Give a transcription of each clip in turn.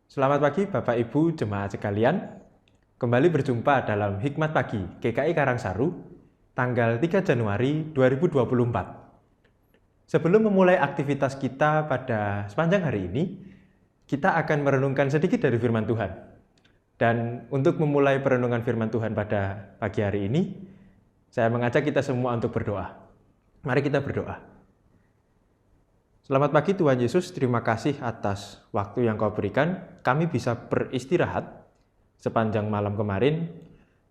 Selamat pagi Bapak Ibu jemaat sekalian. Kembali berjumpa dalam Hikmat Pagi GKI Karangsaru tanggal 3 Januari 2024. Sebelum memulai aktivitas kita pada sepanjang hari ini, kita akan merenungkan sedikit dari firman Tuhan. Dan untuk memulai perenungan firman Tuhan pada pagi hari ini, saya mengajak kita semua untuk berdoa. Mari kita berdoa. Selamat pagi Tuhan Yesus, terima kasih atas waktu yang Kau berikan. Kami bisa beristirahat sepanjang malam kemarin,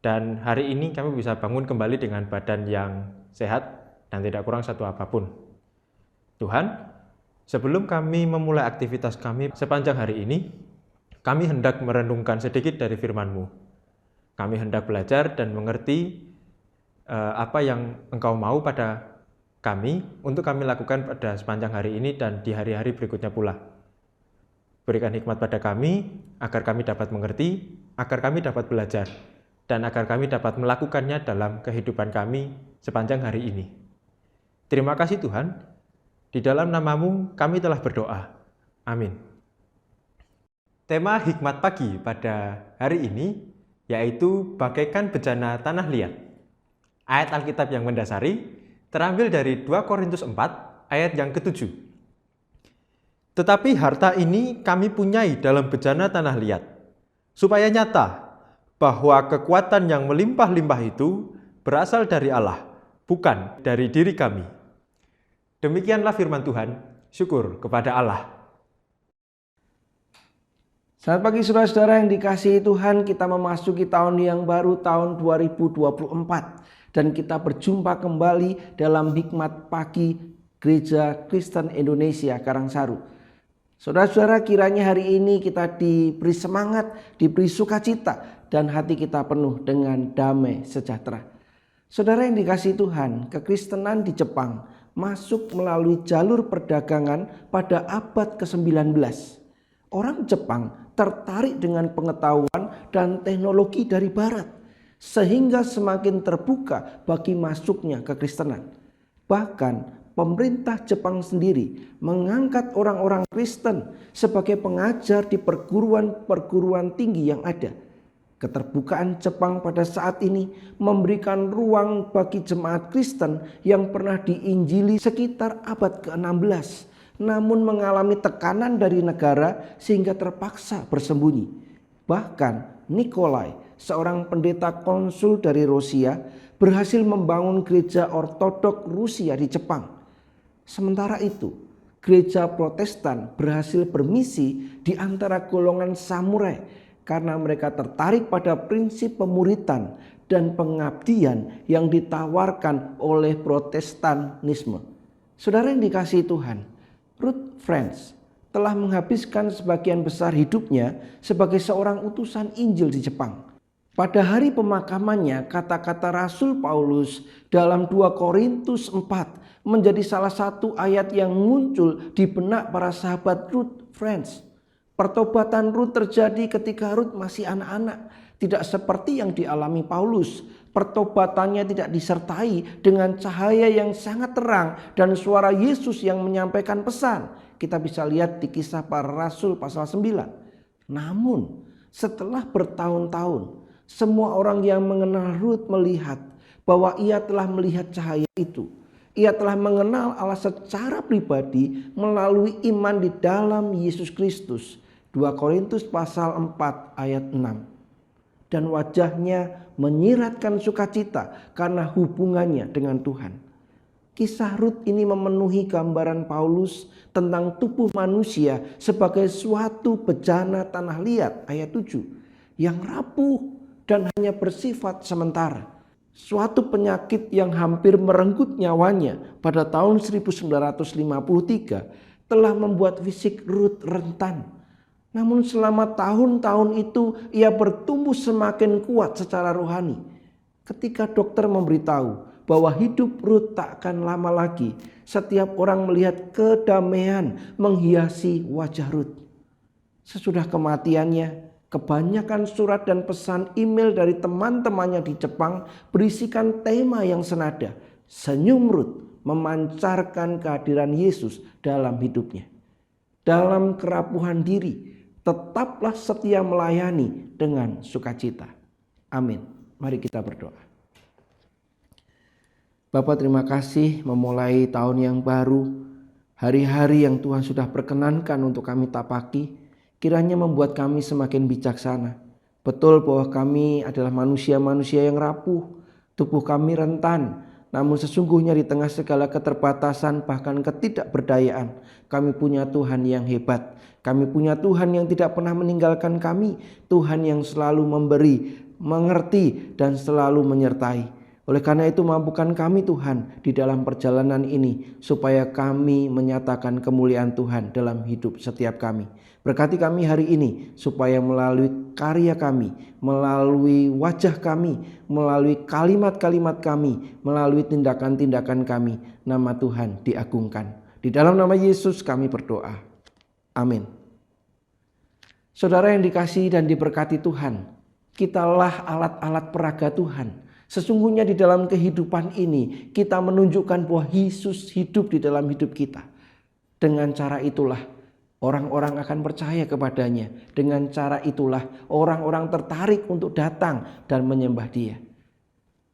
dan hari ini kami bisa bangun kembali dengan badan yang sehat dan tidak kurang satu apapun. Tuhan, sebelum kami memulai aktivitas kami sepanjang hari ini, kami hendak merenungkan sedikit dari firman-Mu. Kami hendak belajar dan mengerti apa yang Engkau mau pada kami untuk kami lakukan pada sepanjang hari ini dan di hari-hari berikutnya pula. Berikan hikmat pada kami agar kami dapat mengerti, agar kami dapat belajar, dan agar kami dapat melakukannya dalam kehidupan kami sepanjang hari ini. Terima kasih Tuhan, di dalam nama-Mu kami telah berdoa. Amin. Tema hikmat pagi pada hari ini yaitu bagaikan bejana tanah liat. Ayat Alkitab yang mendasari terambil dari 2 Korintus 4 ayat yang ke-7. Tetapi harta ini kami punyai dalam bejana tanah liat, supaya nyata bahwa kekuatan yang melimpah-limpah itu berasal dari Allah, bukan dari diri kami. Demikianlah firman Tuhan, syukur kepada Allah. Selamat pagi saudara-saudara yang dikasihi Tuhan, kita memasuki tahun yang baru, tahun 2024. Dan kita berjumpa kembali dalam Hikmat Pagi Gereja Kristen Indonesia Karangsaru. Saudara-saudara, kiranya hari ini kita diberi semangat, diberi sukacita, dan hati kita penuh dengan damai sejahtera. Saudara yang dikasihi Tuhan, kekristenan di Jepang masuk melalui jalur perdagangan pada abad ke-19. Orang Jepang tertarik dengan pengetahuan dan teknologi dari Barat, sehingga semakin terbuka bagi masuknya kekristenan. Bahkan pemerintah Jepang sendiri mengangkat orang-orang Kristen sebagai pengajar di perguruan-perguruan tinggi yang ada. Keterbukaan Jepang pada saat ini memberikan ruang bagi jemaat Kristen yang pernah diinjili sekitar abad ke-16, namun mengalami tekanan dari negara sehingga terpaksa bersembunyi. Bahkan Nikolai, seorang pendeta konsul dari Rusia, berhasil membangun gereja ortodok Rusia di Jepang. Sementara itu, gereja Protestan berhasil bermisi di antara golongan samurai karena mereka tertarik pada prinsip pemuritan dan pengabdian yang ditawarkan oleh Protestanisme. Saudara yang dikasihi Tuhan, Ruth Franz telah menghabiskan sebagian besar hidupnya sebagai seorang utusan Injil di Jepang. Pada hari pemakamannya, kata-kata Rasul Paulus dalam 2 Korintus 4 menjadi salah satu ayat yang muncul di benak para sahabat Ruth Franz. Pertobatan Ruth terjadi ketika Ruth masih anak-anak, tidak seperti yang dialami Paulus. Pertobatannya tidak disertai dengan cahaya yang sangat terang dan suara Yesus yang menyampaikan pesan. Kita bisa lihat di Kisah Para Rasul pasal 9. Namun setelah bertahun-tahun, semua orang yang mengenal Ruth melihat bahwa ia telah melihat cahaya itu. Ia telah mengenal Allah secara pribadi melalui iman di dalam Yesus Kristus. 2 Korintus pasal 4 ayat 6. Dan wajahnya menyiratkan sukacita karena hubungannya dengan Tuhan. Kisah Ruth ini memenuhi gambaran Paulus tentang tubuh manusia sebagai suatu bejana tanah liat ayat 7 yang rapuh dan hanya bersifat sementara. Suatu penyakit yang hampir merenggut nyawanya pada tahun 1953 telah membuat fisik Ruth rentan. Namun selama tahun-tahun itu ia bertumbuh semakin kuat secara rohani. Ketika dokter memberitahu bahwa hidup Ruth tak akan lama lagi, setiap orang melihat kedamaian menghiasi wajah Ruth. Sesudah kematiannya, kebanyakan surat dan pesan email dari teman-temannya di Jepang berisikan tema yang senada. Senyum Ruth memancarkan kehadiran Yesus dalam hidupnya. Dalam kerapuhan diri, Tetaplah setia melayani dengan sukacita. Amin. Mari kita berdoa. Bapa, terima kasih memulai tahun yang baru, hari-hari yang Tuhan sudah perkenankan untuk kami tapaki, kiranya membuat kami semakin bijaksana. Betul bahwa kami adalah manusia-manusia yang rapuh, tubuh kami rentan, namun sesungguhnya di tengah segala keterbatasan bahkan ketidakberdayaan, kami punya Tuhan yang hebat. Kami punya Tuhan yang tidak pernah meninggalkan kami, Tuhan yang selalu memberi, mengerti, dan selalu menyertai. Oleh karena itu mampukan kami Tuhan di dalam perjalanan ini supaya kami menyatakan kemuliaan Tuhan dalam hidup setiap kami. Berkati kami hari ini supaya melalui karya kami, melalui wajah kami, melalui kalimat-kalimat kami, melalui tindakan-tindakan kami, nama Tuhan diagungkan. Di dalam nama Yesus kami berdoa. Amin. Saudara yang dikasihi dan diberkati Tuhan, kitalah alat-alat peraga Tuhan. Sesungguhnya di dalam kehidupan ini kita menunjukkan bahwa Yesus hidup di dalam hidup kita. Dengan cara itulah orang-orang akan percaya kepadanya. Dengan cara itulah orang-orang tertarik untuk datang dan menyembah Dia.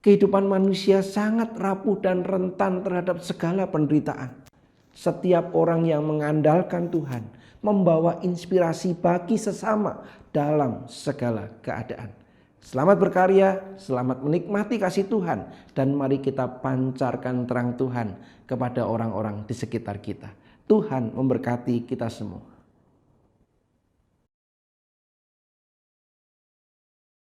Kehidupan manusia sangat rapuh dan rentan terhadap segala penderitaan. Setiap orang yang mengandalkan Tuhan membawa inspirasi bagi sesama dalam segala keadaan. Selamat berkarya, selamat menikmati kasih Tuhan, dan mari kita pancarkan terang Tuhan kepada orang-orang di sekitar kita. Tuhan memberkati kita semua.